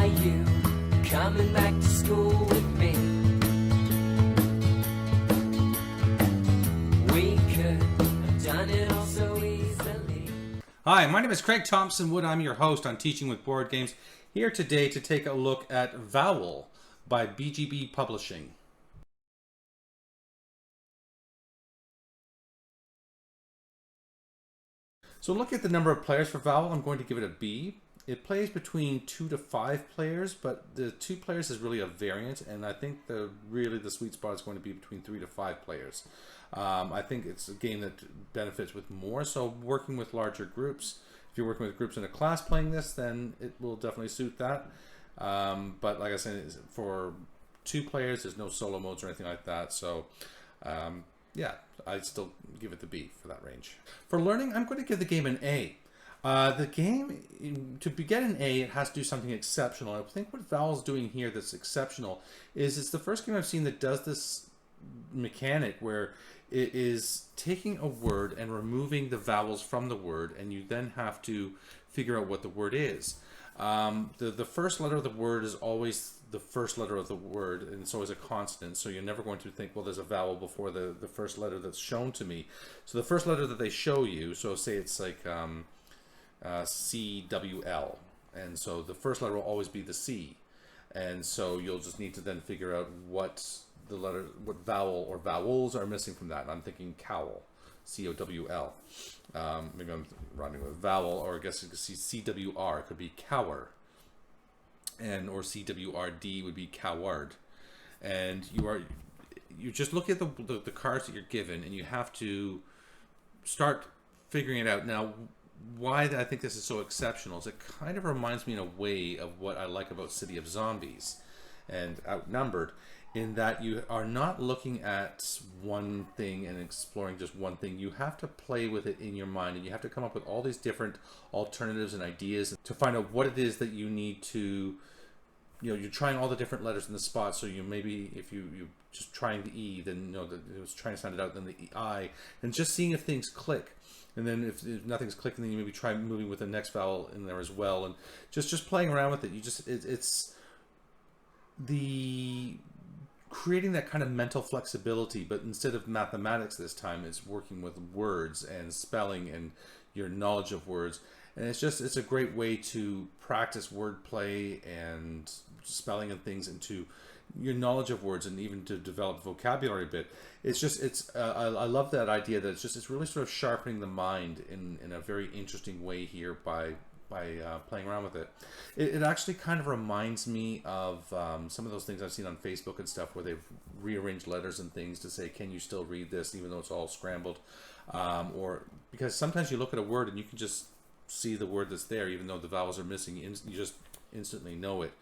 Are you coming back to school with me? We could have done it all so easily. Hi, my name is Craig Thompson Wood. I'm your host on Teaching with Board Games, here today to take a look at Vowl by BGB Publishing. So look at the number of players for Vowl. I'm going to give it a B. It plays between 2 to 5 players, but the 2 players is really a variant, and I think the sweet spot is going to be between 3 to 5 players. I think it's a game that benefits with more, so working with larger groups. If you're working with groups in a class playing this, then it will definitely suit that. But like I said, for 2 players, there's no solo modes or anything like that, so yeah, I'd still give it the B for that range. For learning, I'm going to give the game an A. The game, to get an A, it has to do something exceptional. I think what Vowl's doing here that's exceptional is it's the first game I've seen that does this mechanic where it is taking a word and removing the vowels from the word, and you then have to figure out what the word is. The first letter of the word is always the first letter of the word, and it's always a constant, so you're never going to think, well, there's a vowel before the first letter that's shown to me. So the first letter that they show you, so say it's like CWL, and so the first letter will always be the C, and so you'll just need to then figure out what vowel or vowels are missing from that. And I'm thinking cowl, C-O-W-L. Maybe I'm rhyming with vowel, or I guess you could see C-W-R, it could be cower, or C-W-R-D would be coward. And you just look at the cards that you're given, and you have to start figuring it out. Now, why I think this is so exceptional is it kind of reminds me in a way of what I like about City of Zombies and Outnumbered, in that you are not looking at one thing and exploring just one thing. You have to play with it in your mind, and you have to come up with all these different alternatives and ideas to find out what it is that you need to, you're trying all the different letters in the spot. So you maybe, if you just trying the E, then it was trying to sound it out, then the I, and just seeing if things click. And then if nothing's clicking, then you maybe try moving with the next vowel in there as well, and just playing around with it. It's the creating that kind of mental flexibility, but instead of mathematics this time, it's working with words and spelling and your knowledge of words. And it's a great way to practice wordplay and spelling and things into your knowledge of words, and even to develop vocabulary a bit. I love that idea that it's really sort of sharpening the mind in a very interesting way here by playing around with it. It actually kind of reminds me of some of those things I've seen on Facebook and stuff, where they've rearranged letters and things to say, can you still read this even though it's all scrambled? Or because sometimes you look at a word and you can just see the word that's there even though the vowels are missing. You just instantly know it.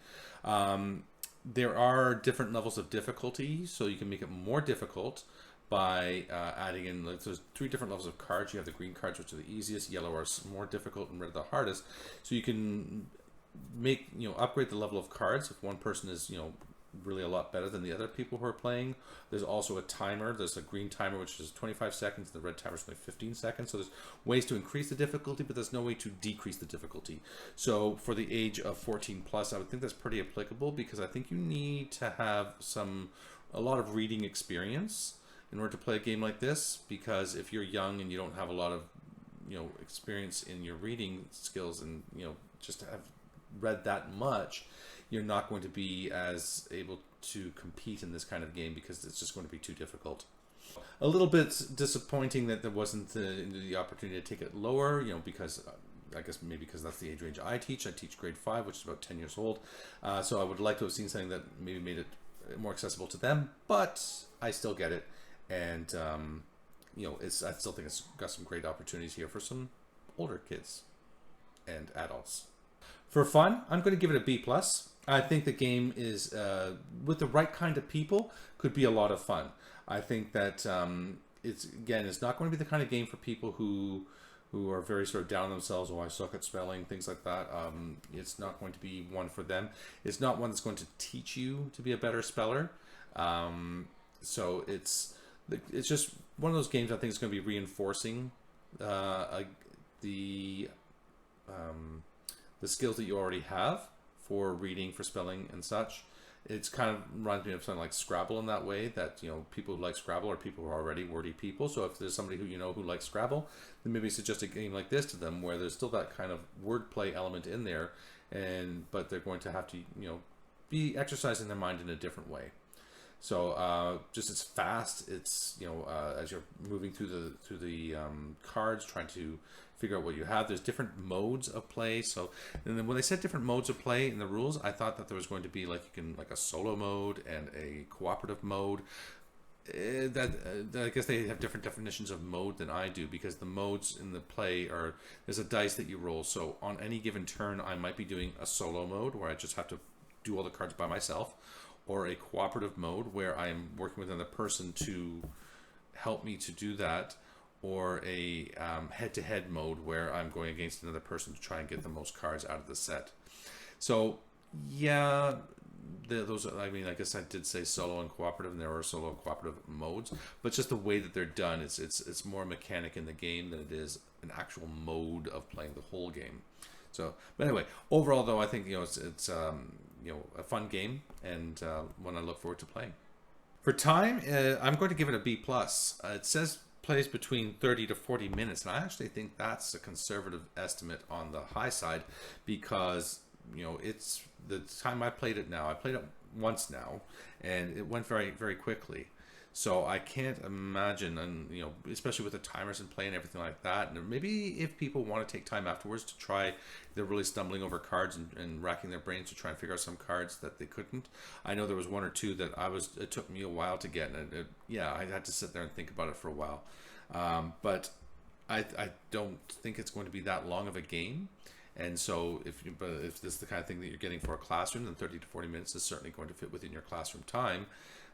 There are different levels of difficulty, so you can make it more difficult by adding in, there's 3 different levels of cards. You have the green cards, which are the easiest, yellow are more difficult, and red are the hardest. So you can make, upgrade the level of cards if one person is, really a lot better than the other people who are playing. There's also a timer. There's a green timer, which is 25 seconds. The red timer is only 15 seconds. So there's ways to increase the difficulty, but there's no way to decrease the difficulty. So for the age of 14 plus, I would think that's pretty applicable, because I think you need to have a lot of reading experience in order to play a game like this, because if you're young and you don't have a lot of experience in your reading skills, and just have read that much, you're not going to be as able to compete in this kind of game, because it's just going to be too difficult. A little bit disappointing that there wasn't the opportunity to take it lower, because I guess maybe because that's the age range I teach. I teach grade 5, which is about 10 years old. So I would like to have seen something that maybe made it more accessible to them, but I still get it. And I still think it's got some great opportunities here for some older kids and adults. For fun, I'm going to give it a B+. I think the game is, with the right kind of people, could be a lot of fun. I think that it's not going to be the kind of game for people who are very sort of down on themselves. Oh, I suck at spelling, things like that. It's not going to be one for them. It's not one that's going to teach you to be a better speller. So it's just one of those games I think is going to be reinforcing the skills that you already have for reading, for spelling and such. It's kind of reminds me of something like Scrabble in that way, that, you know, people who like Scrabble are people who are already wordy people. So if there's somebody who you know who likes Scrabble, then maybe suggest a game like this to them where there's still that kind of wordplay element in there, but they're going to have to, you know, be exercising their mind in a different way. So just it's fast. It's, you know, as you're moving through the cards, trying to figure out what you have. There's different modes of play. So, and then when they said different modes of play in the rules, I thought that there was going to be like like a solo mode and a cooperative mode. I guess they have different definitions of mode than I do, because the modes in the play are, there's a dice that you roll. So on any given turn, I might be doing a solo mode where I just have to do all the cards by myself, or a cooperative mode where I'm working with another person to help me to do that, or a head-to-head mode where I'm going against another person to try and get the most cards out of the set. So yeah, those are, I mean, I guess I did say solo and cooperative, and there are solo and cooperative modes, but just the way that they're done, it's more a mechanic in the game than it is an actual mode of playing the whole game. So, but anyway, overall though, I think, you know, it's you know, a fun game, and one I look forward to playing. For time, I'm going to give it a B+. It says plays between 30 to 40 minutes, and I actually think that's a conservative estimate on the high side, because, you know, it's the time I played it now. I played it once now, and it went very, very quickly. So I can't imagine, and, you know, especially with the timers and play and everything like that, and maybe if people want to take time afterwards to try, they're really stumbling over cards and racking their brains to try and figure out some cards that they couldn't. I know there was one or two that it took me a while to get, and yeah, I had to sit there and think about it for a while. But I don't think it's going to be that long of a game. And so if this is the kind of thing that you're getting for a classroom, then 30 to 40 minutes is certainly going to fit within your classroom time.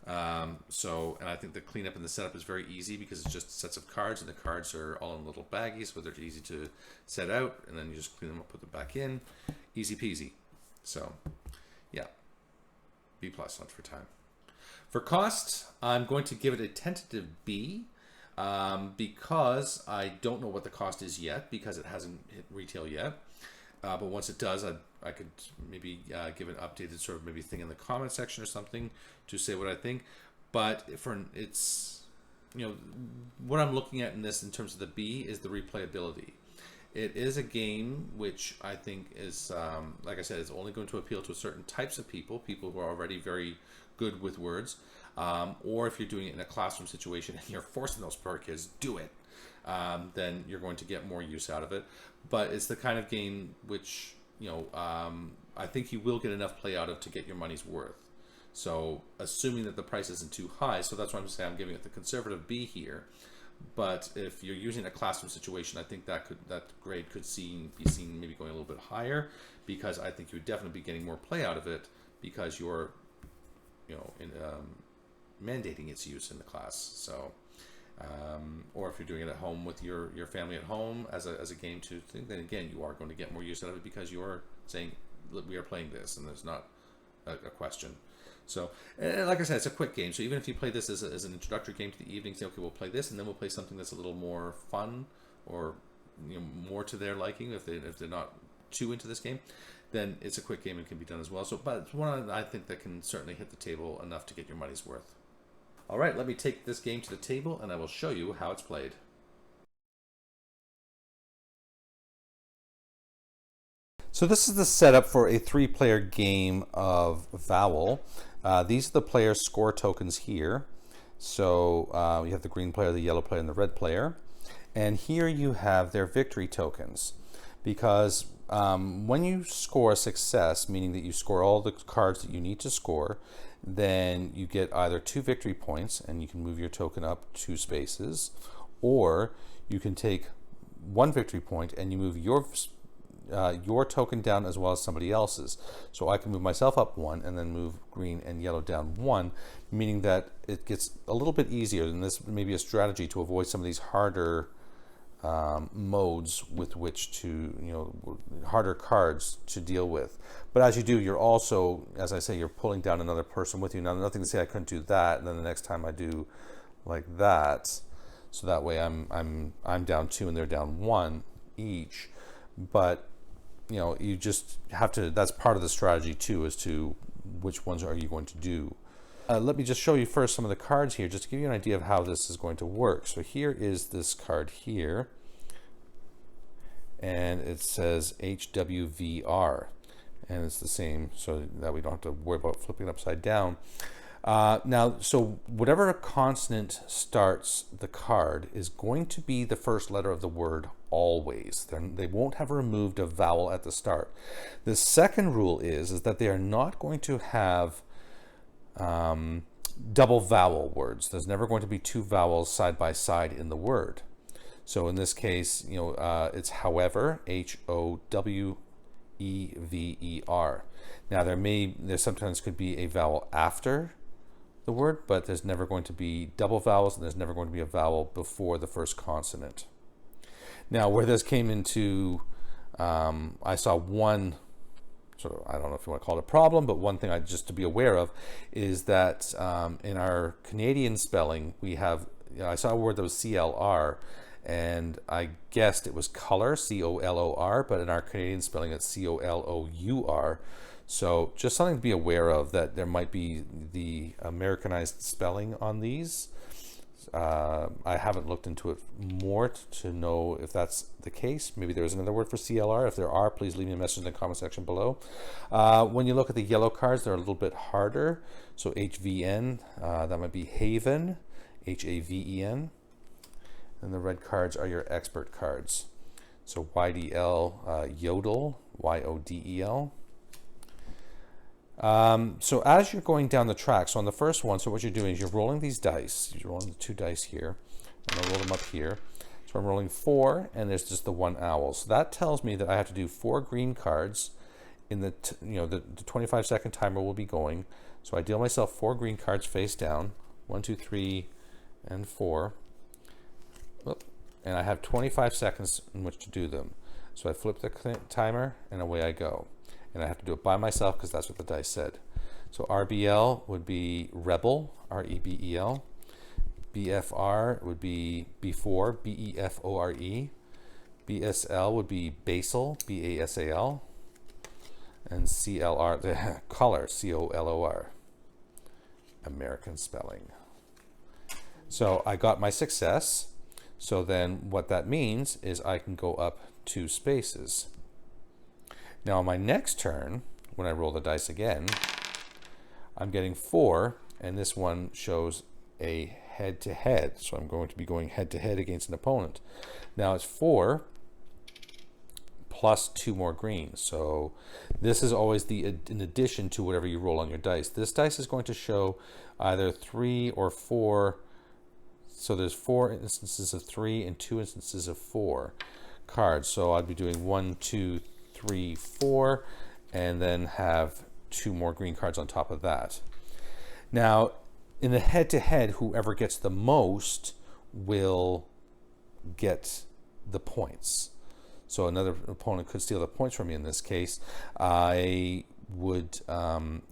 And I think the cleanup and the setup is very easy, because it's just sets of cards, and the cards are all in little baggies, so they're easy to set out, and then you just clean them up, put them back in, easy peasy. So yeah, B+ for time. For cost, I'm going to give it a tentative B, because I don't know what the cost is yet, because it hasn't hit retail yet. But once it does, I could maybe give an updated sort of maybe thing in the comment section or something to say what I think. But it's, you know, what I'm looking at in this in terms of the B is the replayability. It is a game which I think is, like I said, it's only going to appeal to certain types of people who are already very good with words. Or if you're doing it in a classroom situation and you're forcing those poor kids, do it. Then you're going to get more use out of it. But it's the kind of game which, you know, I think you will get enough play out of to get your money's worth. So assuming that the price isn't too high, so that's why I'm saying I'm giving it the conservative B here. But if you're using a classroom situation, I think that grade could be seen maybe going a little bit higher, because I think you would definitely be getting more play out of it, because you're, you know, mandating its use in the class. So or if you're doing it at home with your family at home as a game to think, then again you are going to get more use out of it, because you are saying, look, we are playing this, and there's not a question. So like I said, it's a quick game, so even if you play this as an introductory game to the evening, say, okay, we'll play this, and then we'll play something that's a little more fun, or, you know, more to their liking, if they're not too into this game, then it's a quick game and can be done as well. So, but it's one I think that can certainly hit the table enough to get your money's worth. All right, let me take this game to the table, and I will show you how it's played. So this is the setup for a 3-player game of Vowl. These are the player score tokens here. So you have the green player, the yellow player, and the red player. And here you have their victory tokens. Because when you score a success, meaning that you score all the cards that you need to score, then you get either 2 victory points, and you can move your token up 2 spaces, or you can take 1 victory point and you move your token down as well as somebody else's. So I can move myself up 1 and then move green and yellow down 1, meaning that it gets a little bit easier, and this may be a strategy to avoid some of these harder modes with which to, you know, harder cards to deal with. But as you do, you're also, as I say, you're pulling down another person with you. Now, nothing to say I couldn't do that, and then the next time I do like that, so that way I'm down 2 and they're down 1 each. But you know, you just have to, that's part of the strategy too, as to which ones are you going to do. Let me just show you first some of the cards here, just to give you an idea of how this is going to work. So here is this card here, and it says HWVR, and it's the same, so that we don't have to worry about flipping it upside down. Now, so whatever consonant starts the card is going to be the first letter of the word always. They won't have removed a vowel at the start. The second rule is that they are not going to have double vowel words. There's never going to be two vowels side by side in the word. So in this case, you know, it's however, HOWEVER. Now there sometimes could be a vowel after the word, but there's never going to be double vowels, and there's never going to be a vowel before the first consonant. Now, where this came into, I saw one sort of, I don't know if you want to call it a problem, but one thing just to be aware of is that in our Canadian spelling, we have, you know, I saw a word that was CLR, and I guessed it was color, COLOR, but in our Canadian spelling, it's COLOUR. So just something to be aware of, that there might be the Americanized spelling on these. I haven't looked into it more to know if that's the case. Maybe there's another word for CLR. If there are, please leave me a message in the comment section below. When you look at the yellow cards, they're a little bit harder. So HVN, that might be Haven, HAVEN. And the red cards are your expert cards. So YDL, Yodel, YODEL. So as you're going down the track, so on the first one, so what you're doing is you're rolling these dice. You're rolling the 2 dice here, and I'll roll them up here. So I'm rolling 4, and there's just the 1 owl. So that tells me that I have to do 4 green cards in the, you know, the 25-second timer will be going. So I deal myself 4 green cards face down, 1, 2, 3, and 4. And I have 25 seconds in which to do them. So I flip the timer, and away I go. And I have to do it by myself because that's what the dice said. So RBL would be Rebel, REBEL. BFR would be before, BEFORE. BSL would be Basal, BASAL. And CLR, the color, COLOR. American spelling. So I got my success. So then what that means is I can go up 2 spaces. Now on my next turn, when I roll the dice again, I'm getting 4, and this one shows a head-to-head. So I'm going to be going head-to-head against an opponent. Now it's 4 plus 2 more greens. So this is always in addition to whatever you roll on your dice. This dice is going to show either 3 or 4. So there's 4 instances of 3 and 2 instances of 4 cards. So I'd be doing 1, 2, 3, 4, and then have 2 more green cards on top of that. Now, in a head-to-head, whoever gets the most will get the points. So another opponent could steal the points from me in this case. I would,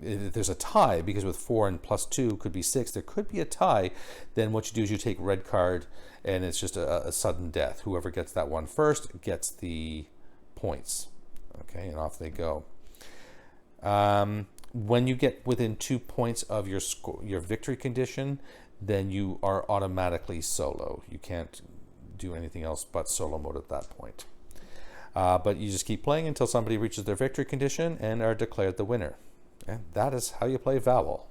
if there's a tie, because with 4 and plus 2 could be 6, there could be a tie, then what you do is you take red card, and it's just a sudden death. Whoever gets that one first gets the points. Okay, and off they go. When you get within 2 points of your victory condition, then you are automatically solo. You can't do anything else but solo mode at that point. But you just keep playing until somebody reaches their victory condition and are declared the winner. And that is how you play Vowl.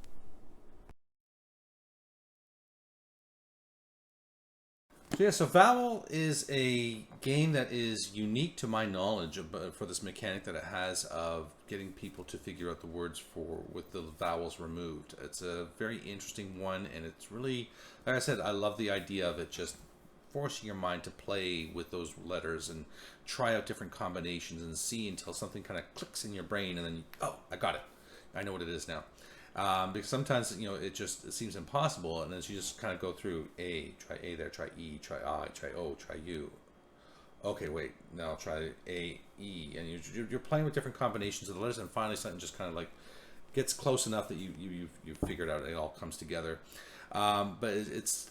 So yeah, so Vowl is a game that is unique to my knowledge for this mechanic that it has of getting people to figure out the words with the vowels removed. It's a very interesting one, and it's really, like I said, I love the idea of it just forcing your mind to play with those letters and try out different combinations and see until something kind of clicks in your brain, and then, oh, I got it. I know what it is now. Because sometimes, you know, it seems impossible, and as you just kind of go through A, try A there, try E, try I, try O, try U. Okay, wait, now try A, E, and you're playing with different combinations of the letters, and finally something just kind of like gets close enough that you figured out it all comes together. But it's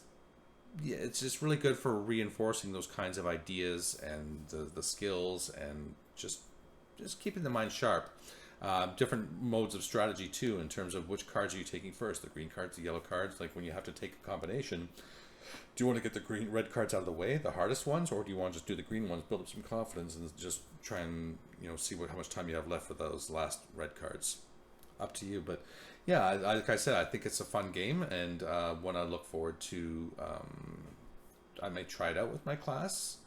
just really good for reinforcing those kinds of ideas and the skills, and just just keeping the mind sharp. Different modes of strategy too, in terms of which cards are you taking first, the green cards, the yellow cards. Like when you have to take a combination, do you want to get the red cards out of the way, the hardest ones, or do you want to just do the green ones, build up some confidence, and just try and see how much time you have left for those last red cards? Up to you. But yeah, like I said, I think it's a fun game, and one I look forward to. I may try it out with my class.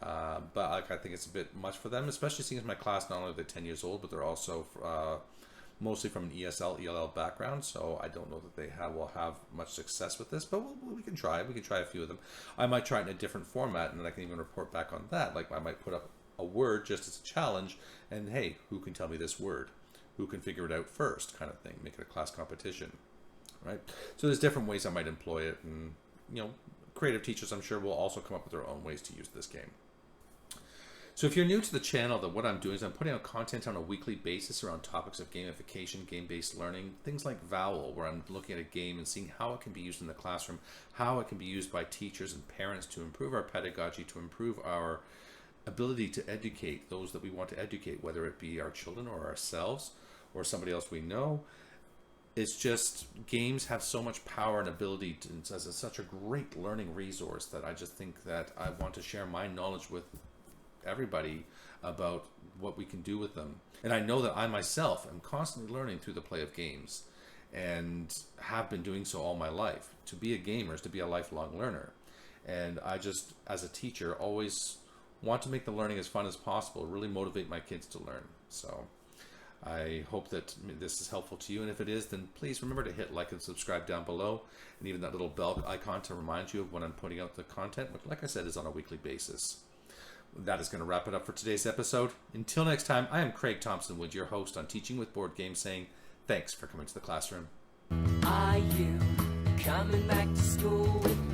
But I think it's a bit much for them, especially seeing as my class, not only they're 10 years old, but they're also mostly from an ESL, ELL background. So I don't know that they will have much success with this, but we can try. We can try a few of them. I might try it in a different format, and then I can even report back on that. Like I might put up a word just as a challenge, and hey, who can tell me this word? Who can figure it out first, kind of thing. Make it a class competition, right? So there's different ways I might employ it, and creative teachers, I'm sure, will also come up with their own ways to use this game. So if you're new to the channel, then what I'm doing is I'm putting out content on a weekly basis around topics of gamification, game-based learning, things like Vowl, where I'm looking at a game and seeing how it can be used in the classroom, how it can be used by teachers and parents to improve our pedagogy, to improve our ability to educate those that we want to educate, whether it be our children or ourselves or somebody else we know. It's just, games have so much power and ability as such a great learning resource that I just think that I want to share my knowledge with everybody about what we can do with them. And I know that I myself am constantly learning through the play of games, and have been doing so all my life. To be a gamer is to be a lifelong learner. And I just, as a teacher, always want to make the learning as fun as possible, really motivate my kids to learn. So I hope that this is helpful to you, and if it is, then please remember to hit like and subscribe down below, and even that little bell icon to remind you of when I'm putting out the content, which, like I said, is on a weekly basis. That is going to wrap it up for today's episode. Until next time, I am Craig Thompson-Wood, your host on Teaching with Board Games, saying thanks for coming to the classroom. Are you coming back to school with